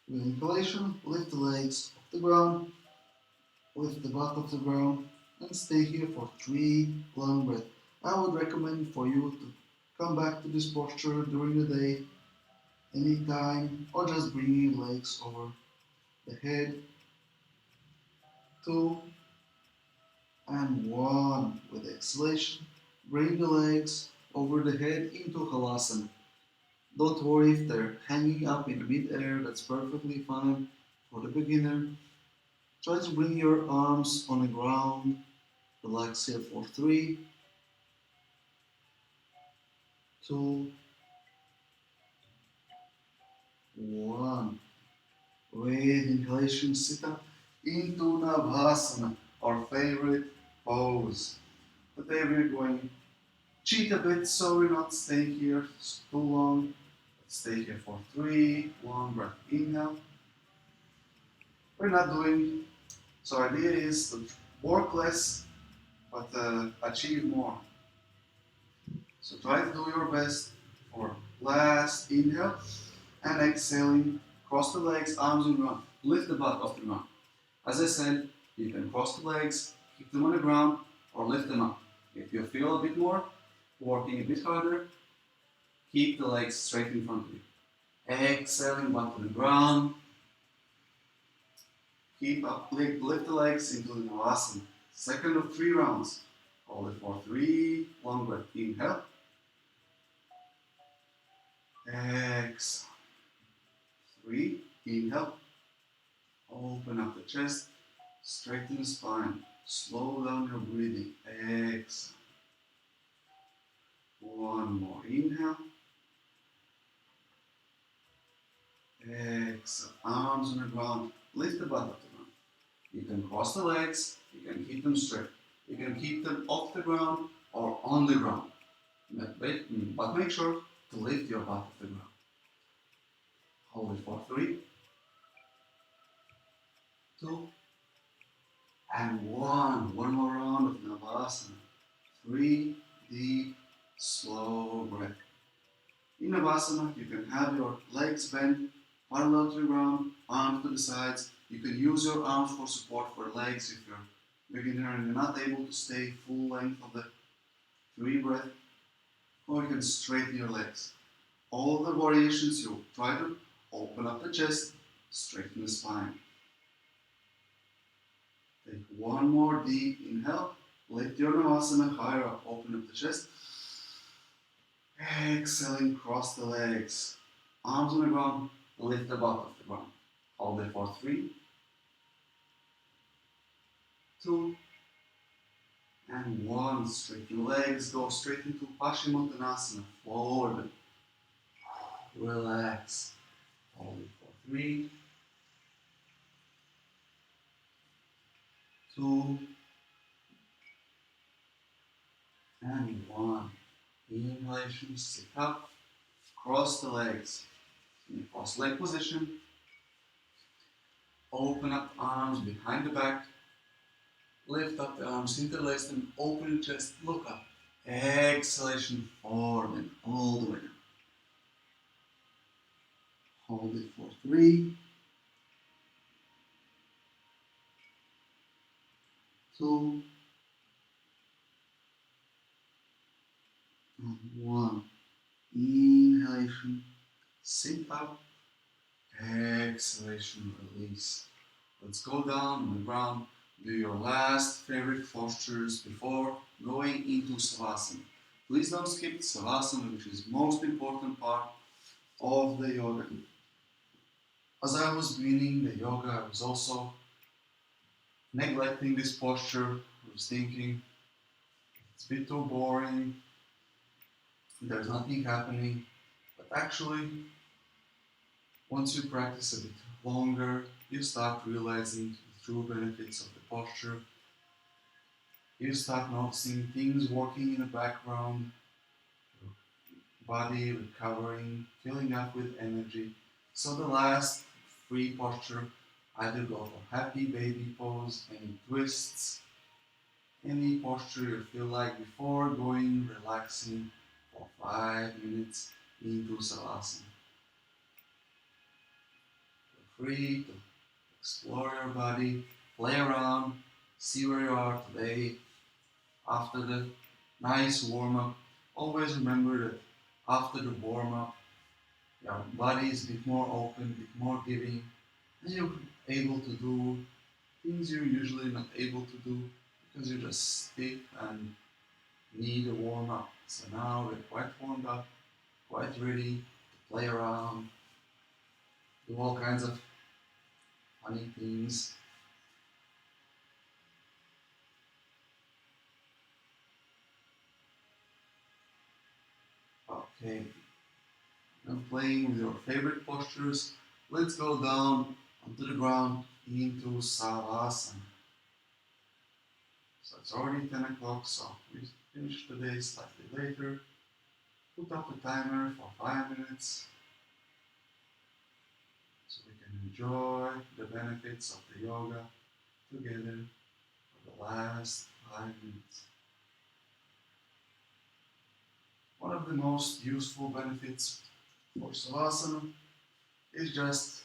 With inhalation, lift the legs off the ground, lift the butt off the ground, and stay here for 3 long breaths. I would recommend for you to come back to this posture during the day, anytime, or just bringing legs over the head. 2 and 1. With exhalation, bring the legs over the head into Halasana. Don't worry if they're hanging up in mid-air, that's perfectly fine for the beginner. Try to bring your arms on the ground. Relax here for 3, 2, 1. With inhalation, sit up into Navasana, our favorite pose. Today we're going cheat a bit so we're not staying here too long. Let's stay here for 3, 1 breath. Inhale. We're not doing, so idea is to work less but achieve more. So try to do your best for last inhale and exhaling. Cross the legs, arms on the ground. Lift the butt off the ground. As I said, you can cross the legs, keep them on the ground, or lift them up. If you feel a bit more, working a bit harder, keep the legs straight in front of you. Exhaling, butt to the ground. Keep up, lift the legs into the Navasana. Second of 3 rounds. Hold it for 3 long breaths. Inhale. Exhale. 3. Inhale. Open up the chest. Straighten the spine. Slow down your breathing. Exhale. 1 more. Inhale. Exhale. Arms on the ground. Lift the butt off the ground. You can cross the legs. You can keep them straight. You can keep them off the ground or on the ground. But make sure to lift your butt off the ground. Hold it for 3, 2, and 1. One more round of Navasana. 3 deep, slow breath. In Navasana, you can have your legs bent, parallel to the ground, arms to the sides. You can use your arms for support for legs if you're a beginner and you're not able to stay full length of the 3 breath. Or you can straighten your legs. All the variations, you try to open up the chest, straighten the spine. Take 1 more deep inhale. Lift your Navasana higher up. Open up the chest. Exhaling, cross the legs. Arms on the ground. Lift the butt off the ground. Hold it for 3, 2, and 1. Straighten legs. Go straight into Paschimottanasana. Forward. Relax. Hold it for 3, 2, and 1. Inhalation, sit up, cross the legs. In cross leg position, open up arms behind the back, lift up the arms, interlace them, open the chest, look up. Exhalation, forward and all the way down. Hold it for 3, 2, and 1. Inhalation, sit up, exhalation, release. Let's go down on the ground, do your last favorite postures before going into Savasana. Please don't skip Savasana, which is the most important part of the yoga. As I was beginning the yoga, I was also neglecting this posture. I was thinking, it's a bit too boring, there's nothing happening. But actually, once you practice a bit longer, you start realizing the true benefits of the posture. You start noticing things working in the background, your body recovering, filling up with energy. So the last free posture, either go for happy baby pose, any twists, any posture you feel like before going relaxing for 5 minutes into Savasana. Feel free to explore your body, play around, see where you are today. After the nice warm up, always remember that after the warm up, your body is a bit more open, a bit more giving, and you're able to do things you're usually not able to do because you're just stiff and need a warm up. So now we're quite warmed up, quite ready to play around, do all kinds of funny things. Okay, now playing with your favorite postures, let's go down onto the ground into Savasana. So it's already 10 o'clock, so we finish the day slightly later. Put up the timer for 5 minutes so we can enjoy the benefits of the yoga together for the last 5 minutes. One of the most useful benefits for Savasana is just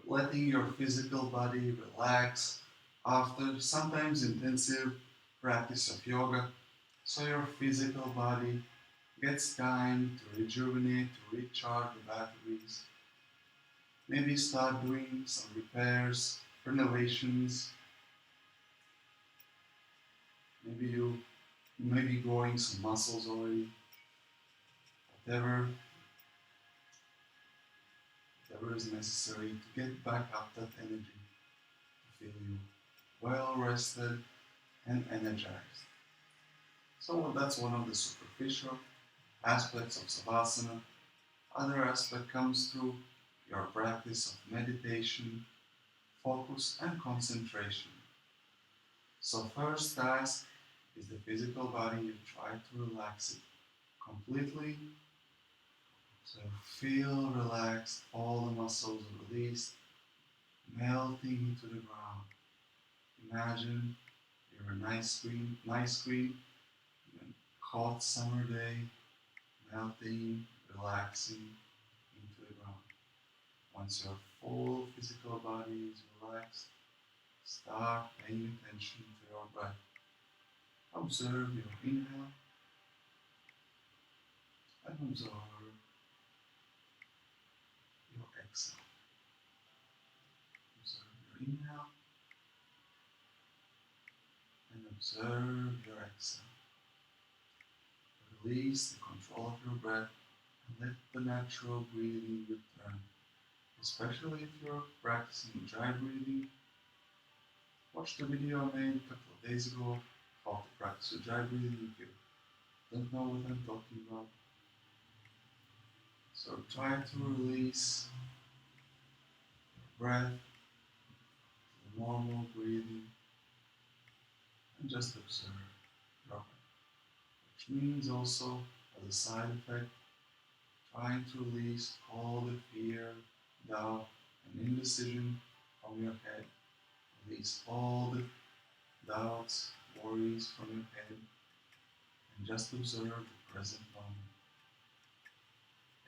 letting your physical body relax after sometimes intensive practice of yoga, so your physical body gets time to rejuvenate, to recharge the batteries. Maybe start doing some repairs, renovations. Maybe you may be growing some muscles already. Whatever, whatever is necessary to get back up that energy, to feel you well rested and energized. So that's one of the superficial aspects of Savasana. Other aspect comes through your practice of meditation, focus and concentration. So first task is the physical body. You try to relax it completely. So feel relaxed, all the muscles released, melting into the ground. Imagine you're a nice screen, a hot summer day, melting, relaxing into the ground. Once your full physical body is relaxed, start paying attention to your breath. Observe your inhale and observe your exhale. Observe your inhale and observe your exhale. Release the control of your breath and let the natural breathing return. Especially if you're practicing dry breathing, watch the video I made a couple of days ago how to practice your dry breathing if you don't know what I'm talking about. So try to release your breath to normal breathing and just observe your breath. Which means also, as a side effect, trying to release all the fear, doubt, and indecision from your head. Release all the doubts, worries from your head, and just observe the present moment.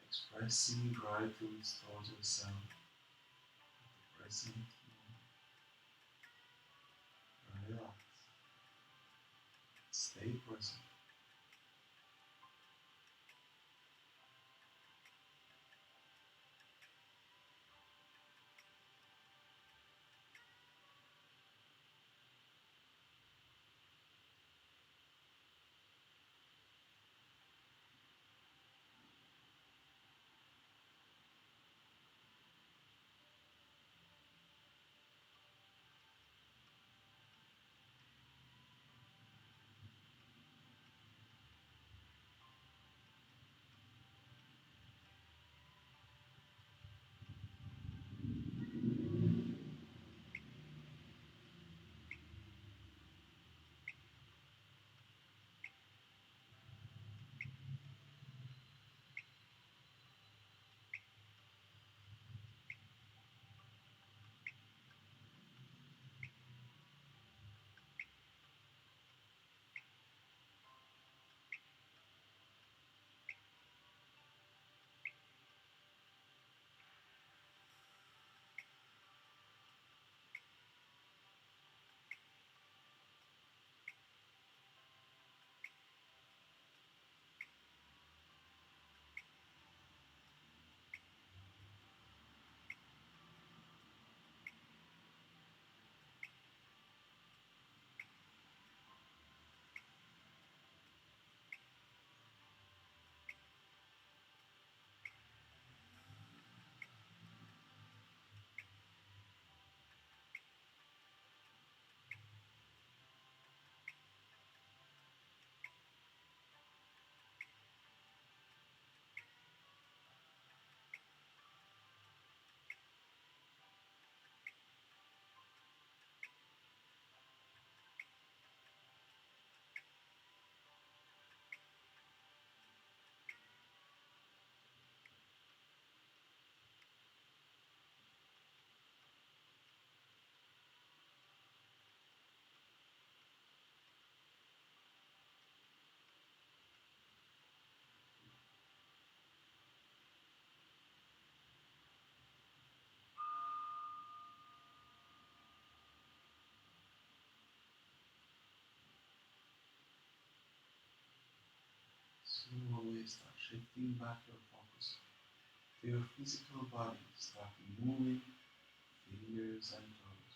Expressing gratitude towards yourself at the present moment. Relax. Stay present. shifting back your focus to your physical body, starting moving fingers and toes.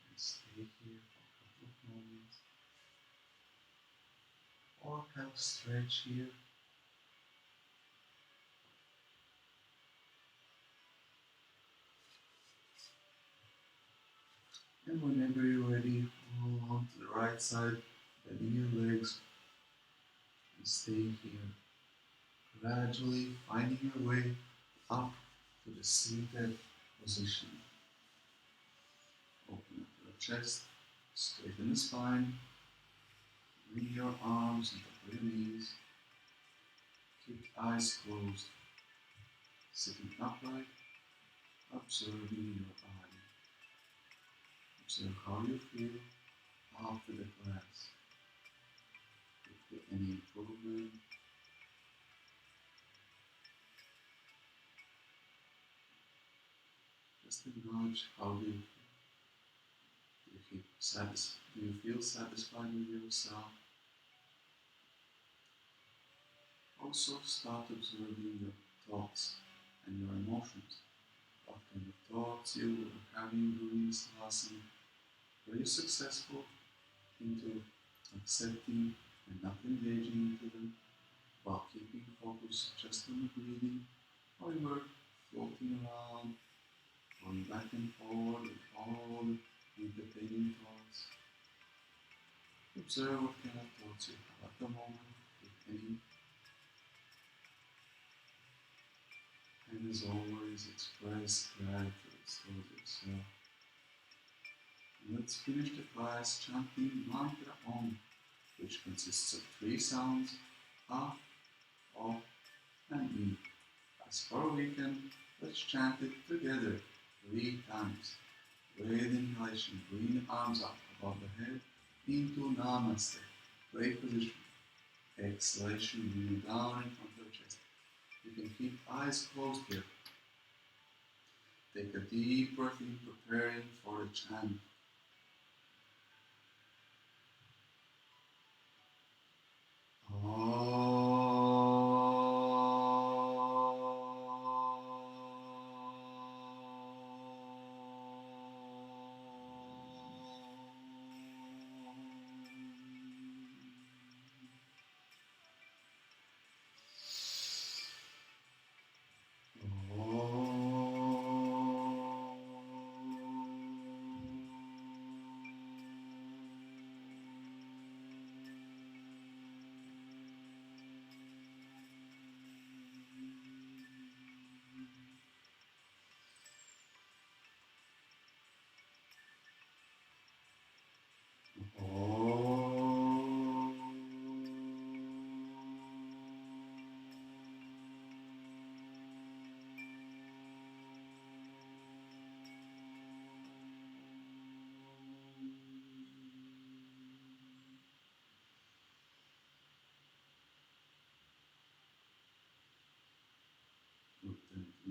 And stay here for a couple of moments, or have a stretch here. And whenever you're ready, roll onto the right side, bending your legs, and stay here, gradually finding your way up to the seated position. Open up your chest, straighten the spine, bring your arms on top of your knees, keep eyes closed, sitting upright, observing your body. Observe how you feel after the class. If there any improvement, just acknowledge how do you feel. Do you feel satisfied with yourself? Also start observing your thoughts and your emotions. What kind of thoughts you were having during this lesson? Were you successful into accepting and not engaging into them while keeping focus just on the breathing? Or you were floating around, going back and forward with all the entertaining thoughts? Observe what kind of thoughts you have at the moment, if any. And as always, express gratitude towards yourself. And let's finish the class chanting mantra Om, which consists of 3 sounds: A, O, and E. As for a weekend, let's chant it together 3 times. With inhalation, bring the arms up above the head into Namaste, great position. Exhalation, bring it down in front of the chest. You can keep eyes closed here. Take a deep breath in, preparing for the chant.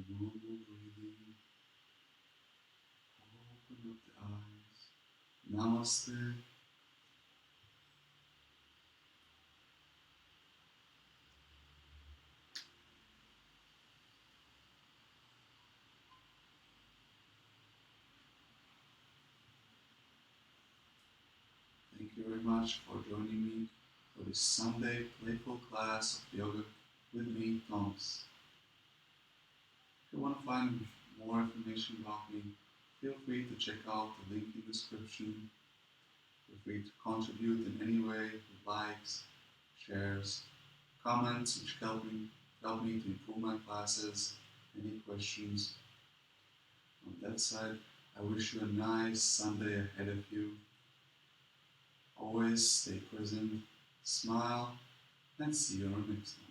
Normal breathing. Open up the eyes. Namaste. Thank you very much for joining me for this Sunday playful class of yoga with me, Thomas. If you want to find more information about me, feel free to check out the link in the description. Feel free to contribute in any way with likes, shares, comments which help me to improve my classes. Any questions? On that side, I wish you a nice Sunday ahead of you. Always stay present, smile, and see you on the next one.